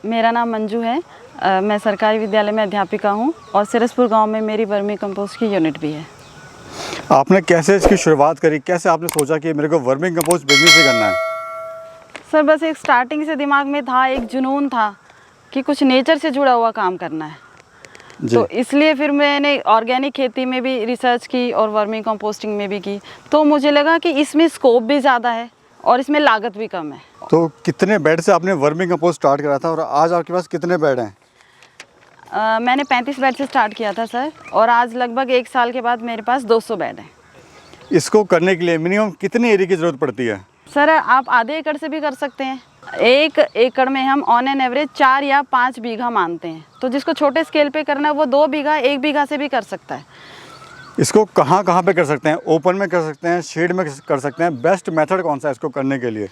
मेरा नाम मंजू है। मैं सरकारी विद्यालय में अध्यापिका हूँ और सिरसपुर गांव में मेरी वर्मी कंपोस्ट की यूनिट भी है। आपने कैसे इसकी शुरुआत करी, कैसे आपने सोचा कि मेरे को वर्मी कंपोस्ट बिजनेस ही करना है? सर बस एक स्टार्टिंग से दिमाग में था, एक जुनून था कि कुछ नेचर से जुड़ा हुआ काम करना है। तो इसलिए फिर मैंने ऑर्गेनिक खेती में भी रिसर्च की और वर्मी कंपोस्टिंग में भी की। तो मुझे लगा कि इसमें स्कोप भी ज़्यादा है और इसमें लागत भी कम है। तो कितने बेड से आपने वर्मी कंपोस्ट स्टार्ट करा था और आज आपके पास कितने बेड हैं? मैंने 35 बेड से स्टार्ट किया था सर, और आज लगभग 1 साल के बाद मेरे पास 200 बेड हैं। इसको करने के लिए मिनिमम कितने एरिया की ज़रूरत पड़ती है? सर आप आधे एकड़ से भी कर सकते हैं। 1 एकड़ में हम ऑन एन एवरेज 4 या 5 बीघा मानते हैं। तो जिसको छोटे स्केल पे करना है वो 2 बीघा 1 बीघा से भी कर सकता है। इसको कहाँ कहाँ पे कर सकते हैं? ओपन में कर सकते हैं, शेड में कर सकते हैं? बेस्ट मेथड कौन सा है इसको करने के लिए?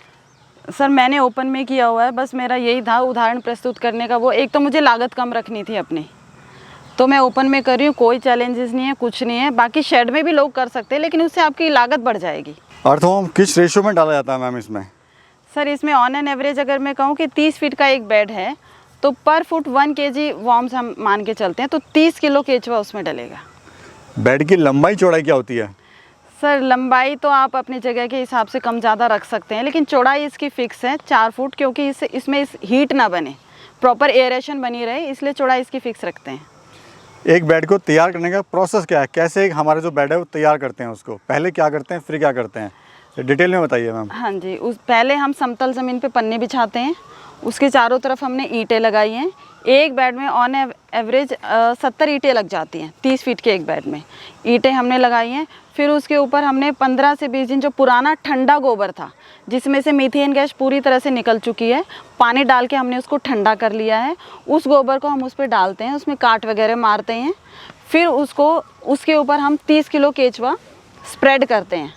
सर मैंने ओपन में किया हुआ है, बस मेरा यही था उदाहरण प्रस्तुत करने का। वो एक तो मुझे लागत कम रखनी थी अपनी, तो मैं ओपन में कर रही हूँ। कोई चैलेंजेस नहीं है, कुछ नहीं है। बाकी शेड में भी लोग कर सकते हैं, लेकिन उससे आपकी लागत बढ़ जाएगी। अर्थवॉर्म किस रेशियो में डाला जाता है मैम इसमें? सर इसमें ऑन एन एवरेज अगर मैं कहूँ कि 30 फीट का एक बेड है तो पर फुट 1 kg वॉर्म्स हम मान के चलते हैं, तो 30 किलो केचुआ उसमें डलेगा। बेड की लंबाई चौड़ाई क्या होती है? सर लंबाई तो आप अपनी जगह के हिसाब से कम ज़्यादा रख सकते हैं, लेकिन चौड़ाई इसकी फ़िक्स है 4 फुट, क्योंकि इसमें हीट ना बने, प्रॉपर एयरेशन बनी रहे, इसलिए चौड़ाई इसकी फ़िक्स रखते हैं। एक बेड को तैयार करने का प्रोसेस क्या है? कैसे हमारा जो बेड है वो तैयार करते हैं? उसको पहले क्या करते हैं, फिर क्या करते हैं? डिटेल में बताइए मैम। हाँ जी, पहले हम समतल ज़मीन पे पन्ने बिछाते हैं, उसके चारों तरफ हमने ईंटें लगाई हैं। एक बेड में ऑन एवरेज 70 ईंटें लग जाती हैं। 30 फीट के एक बेड में ईंटें हमने लगाई हैं। फिर उसके ऊपर हमने 15 से 20 दिन जो पुराना ठंडा गोबर था, जिसमें से मीथेन गैस पूरी तरह से निकल चुकी है, पानी डाल के हमने उसको ठंडा कर लिया है। उस गोबर को हम उस पर डालते हैं, उसमें काट वगैरह मारते हैं। फिर उसके ऊपर हम 30 किलो केचुआ स्प्रेड करते हैं,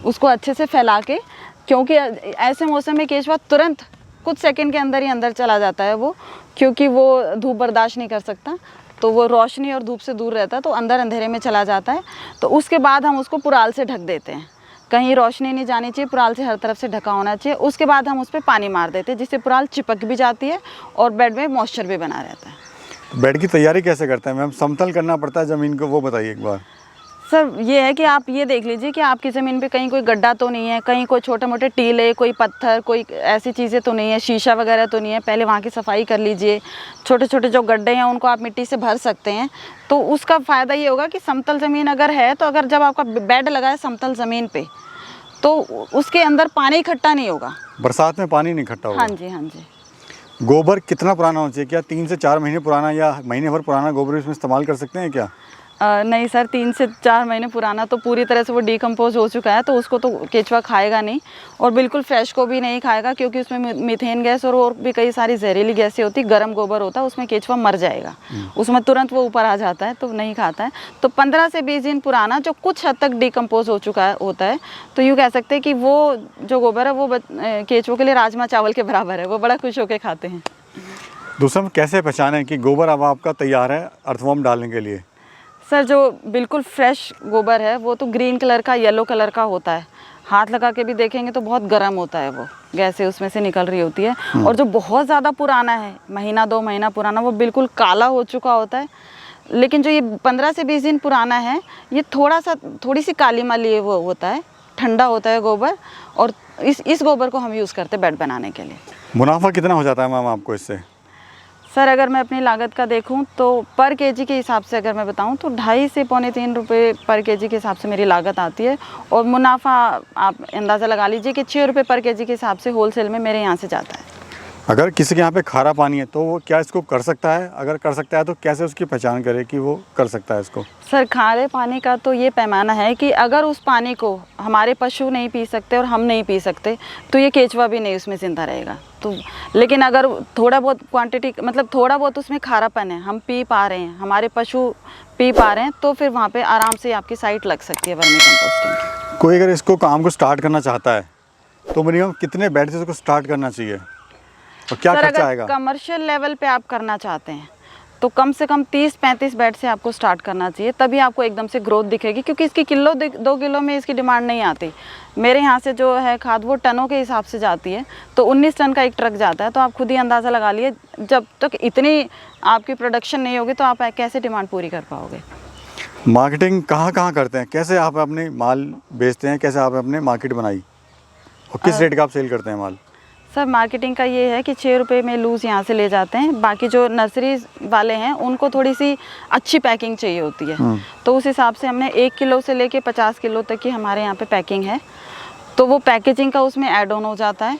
उसको अच्छे से फैला के, क्योंकि ऐसे मौसम में केचुआ तुरंत कुछ सेकंड के अंदर ही अंदर चला जाता है वो, क्योंकि वो धूप बर्दाश्त नहीं कर सकता, तो वो रोशनी और धूप से दूर रहता है, तो अंदर अंधेरे में चला जाता है। तो उसके बाद हम उसको पुराल से ढक देते हैं, कहीं रोशनी नहीं जानी चाहिए, पुराल से हर तरफ से ढका होना चाहिए। उसके बाद हम उस पर पानी मार देते हैं, जिससे पुराल चिपक भी जाती है और बेड में मॉइस्चर भी बना रहता है। तो बेड की तैयारी कैसे करते हैं मैम? समतल करना पड़ता है ज़मीन को, वो बताइए एक बार। सर ये है कि आप ये देख लीजिए कि आपकी ज़मीन पे कहीं कोई गड्ढा तो नहीं है, कहीं कोई छोटे मोटे टीले, कोई पत्थर, कोई ऐसी चीज़ें तो नहीं है, शीशा वगैरह तो नहीं है। पहले वहाँ की सफाई कर लीजिए। छोटे छोटे जो गड्ढे हैं उनको आप मिट्टी से भर सकते हैं। तो उसका फ़ायदा ये होगा कि समतल ज़मीन अगर है, तो अगर जब आपका बेड लगा है समतल ज़मीन पर, तो उसके अंदर पानी इकट्ठा नहीं होगा, बरसात में पानी नहीं इकट्ठा होगा। हाँ जी, हाँ जी। गोबर कितना पुराना होना चाहिए? क्या 3 से 4 महीने पुराना या महीने भर पुराना गोबर इसमें इस्तेमाल कर सकते हैं क्या? नहीं सर, 3 से 4 महीने पुराना तो पूरी तरह से वो डिकम्पोज हो चुका है, तो उसको तो केचुआ खाएगा नहीं, और बिल्कुल फ्रेश को भी नहीं खाएगा, क्योंकि उसमें मीथेन गैस और भी कई सारी जहरीली गैसें होती। गर्म गोबर होता है, उसमें केचुआ मर जाएगा, उसमें तुरंत वो ऊपर आ जाता है, तो नहीं खाता है। तो 15 से 20 दिन पुराना जो कुछ हद तक डिकम्पोज हो चुका होता है, तो यूँ कह सकते हैं कि वो जो गोबर है वो केचुओं के लिए राजमा चावल के बराबर है, वो बड़ा खुश होकर खाते हैं। दूसरा, हम कैसे पहचानें कि गोबर अब आपका तैयार है अर्थवॉर्म डालने के लिए? सर जो बिल्कुल फ्रेश गोबर है वो तो ग्रीन कलर का, येलो कलर का होता है। हाथ लगा के भी देखेंगे तो बहुत गर्म होता है, वो गैसें उसमें से निकल रही होती है। और जो बहुत ज़्यादा पुराना है, महीना 2 महीना पुराना, वो बिल्कुल काला हो चुका होता है। लेकिन जो ये 15 से 20 दिन पुराना है, ये थोड़ी सी काली माली वो होता है, ठंडा होता है गोबर। और इस गोबर को हम यूज़ करते हैं बेड बनाने के लिए। मुनाफा कितना हो जाता है मैम आपको इससे? सर अगर मैं अपनी लागत का देखूं तो पर केजी के हिसाब से अगर मैं बताऊं तो 2.5 से पौने 3 रुपये पर केजी के हिसाब से मेरी लागत आती है। और मुनाफा आप अंदाज़ा लगा लीजिए कि 6 रुपये पर केजी के हिसाब से होलसेल में मेरे यहाँ से जाता है। अगर किसी के यहाँ पे खारा पानी है तो वो क्या इसको कर सकता है? अगर कर सकता है तो कैसे उसकी पहचान करे कि वो कर सकता है इसको? सर खारे पानी का तो ये पैमाना है कि अगर उस पानी को हमारे पशु नहीं पी सकते और हम नहीं पी सकते, तो ये केचुआ भी नहीं उसमें ज़िंदा रहेगा। तो लेकिन अगर थोड़ा बहुत क्वांटिटी, मतलब थोड़ा बहुत उसमें खारापन है, हम पी पा रहे हैं, हमारे पशु पी पा रहे हैं, तो फिर वहाँ पर आराम से आपकी साइट लग सकती है वर्मी कंपोस्टिंग की। कोई अगर इसको काम को स्टार्ट करना चाहता है तो मिनिमम कितने बेड से इसको स्टार्ट करना चाहिए और क्या खर्चा आएगा? कमर्शियल लेवल पे आप करना चाहते हैं तो कम से कम 30-35 बेड से आपको स्टार्ट करना चाहिए, तभी आपको एकदम से ग्रोथ दिखेगी, क्योंकि इसकी किलो 2 किलो में इसकी डिमांड नहीं आती। मेरे यहाँ से जो है खाद वो टनों के हिसाब से जाती है, तो 19 टन का एक ट्रक जाता है। तो आप खुद ही अंदाज़ा लगा लिए, जब तक इतनी आपकी प्रोडक्शन नहीं होगी तो आप कैसे डिमांड पूरी कर पाओगे। मार्केटिंग कहाँ कहाँ करते हैं, कैसे आप अपने माल बेचते हैं, कैसे आपने अपने मार्केट बनाई और किस रेट का आप सेल करते हैं माल? सर मार्केटिंग का ये है कि 6 रुपये में लूज़ यहाँ से ले जाते हैं, बाकी जो नर्सरी वाले हैं उनको थोड़ी सी अच्छी पैकिंग चाहिए होती है, तो उस हिसाब से हमने 1 किलो से लेके 50 किलो तक की हमारे यहाँ पे पैकिंग है, तो वो पैकेजिंग का उसमें ऐड ऑन हो जाता है।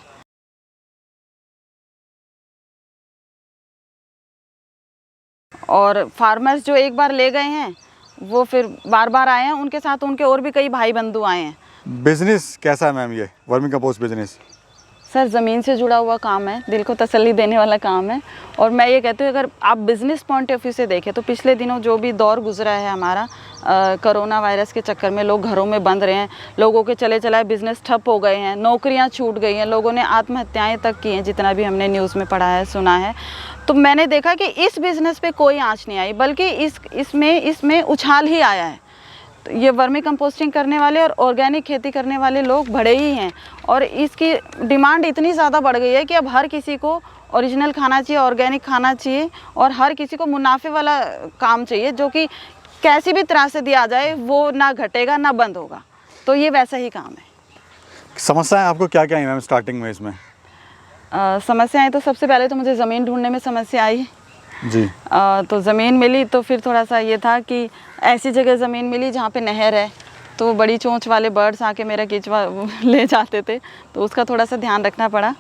और फार्मर्स जो एक बार ले गए हैं वो फिर बार बार आए हैं, उनके साथ उनके और भी कई भाई बंधु आए हैं। बिजनेस कैसा है मैम ये वर्मी कंपोस्ट बिजनेस? सर ज़मीन से जुड़ा हुआ काम है, दिल को तसल्ली देने वाला काम है। और मैं ये कहती हूँ अगर आप बिज़नेस पॉइंट ऑफ व्यू से देखें तो पिछले दिनों जो भी दौर गुजरा है हमारा कोरोना वायरस के चक्कर में, लोग घरों में बंद रहे हैं, लोगों के चले चलाए बिज़नेस ठप हो गए हैं, नौकरियाँ छूट गई हैं, लोगों ने आत्महत्याएँ तक की हैं, जितना भी हमने न्यूज़ में पढ़ा है सुना है। तो मैंने देखा कि इस बिज़नेस पे कोई आँच नहीं आई, बल्कि इसमें उछाल ही आया है। तो ये वर्मी कंपोस्टिंग करने वाले और ऑर्गेनिक खेती करने वाले लोग बड़े ही हैं, और इसकी डिमांड इतनी ज़्यादा बढ़ गई है कि अब हर किसी को ओरिजिनल खाना चाहिए, ऑर्गेनिक खाना चाहिए, और हर किसी को मुनाफे वाला काम चाहिए, जो कि कैसी भी तरह से दिया जाए वो ना घटेगा ना बंद होगा। तो ये वैसा ही काम है। समस्याएं आपको क्या क्या आई मैम स्टार्टिंग में इसमें? समस्याएं तो सबसे पहले तो मुझे ज़मीन ढूंढने में समस्या आई जी। तो ज़मीन मिली, तो फिर थोड़ा सा ये था कि ऐसी जगह ज़मीन मिली जहाँ पे नहर है, तो बड़ी चोंच वाले बर्ड्स आके मेरा केचुआ ले जाते थे, तो उसका थोड़ा सा ध्यान रखना पड़ा,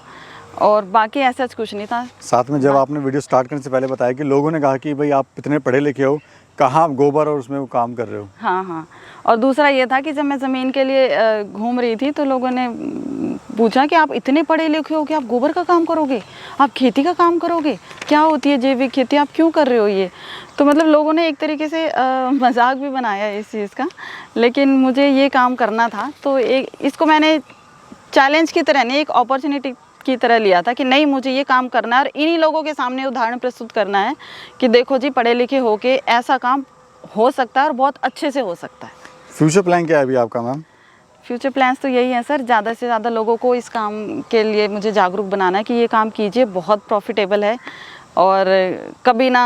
और बाकी ऐसा कुछ नहीं था। साथ में जब आपने वीडियो स्टार्ट करने से पहले बताया कि लोगों ने कहा कि भाई आप इतने पढ़े लिखे हो, कहाँ आप गोबर और उसमें वो काम कर रहे हो? हाँ हाँ, और दूसरा ये था कि जब मैं ज़मीन के लिए घूम रही थी तो लोगों ने पूछा कि आप इतने पढ़े लिखे हो कि आप गोबर का काम करोगे, आप खेती का काम करोगे, क्या होती है जैविक खेती, आप क्यों कर रहे हो ये? तो मतलब लोगों ने एक तरीके से मजाक भी बनाया इस चीज़ का, लेकिन मुझे ये काम करना था, तो इसको मैंने चैलेंज की तरह नहीं, एक अपॉर्चुनिटी की तरह लिया था कि नहीं, मुझे ये काम करना है और इन्हीं लोगों के सामने उदाहरण प्रस्तुत करना है कि देखो जी, पढ़े लिखे होके ऐसा काम हो सकता है और बहुत अच्छे से हो सकता है। फ्यूचर प्लान क्या है अभी आपका मैम? फ्यूचर प्लान्स तो यही है सर, ज़्यादा से ज़्यादा लोगों को इस काम के लिए मुझे जागरूक बनाना है कि ये काम कीजिए, बहुत प्रॉफिटेबल है और कभी ना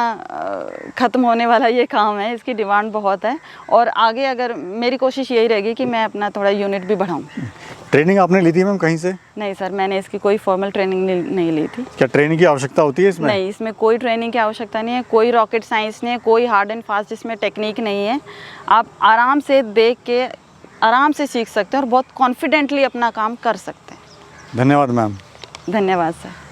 ख़त्म होने वाला ये काम है, इसकी डिमांड बहुत है, और आगे अगर मेरी कोशिश यही रहेगी कि मैं अपना थोड़ा यूनिट भी बढ़ाऊँ। ट्रेनिंग आपने ली थी मैम कहीं से? नहीं सर, मैंने इसकी कोई फॉर्मल ट्रेनिंग नहीं ली थी। क्या ट्रेनिंग की आवश्यकता होती है इसमें? नहीं, इसमें कोई ट्रेनिंग की आवश्यकता नहीं है, कोई रॉकेट साइंस नहीं है, कोई हार्ड एंड फास्ट इसमें टेक्निक नहीं है। आप आराम से देख के आराम से सीख सकते हैं और बहुत कॉन्फिडेंटली अपना काम कर सकते हैं। धन्यवाद मैम। धन्यवाद सर।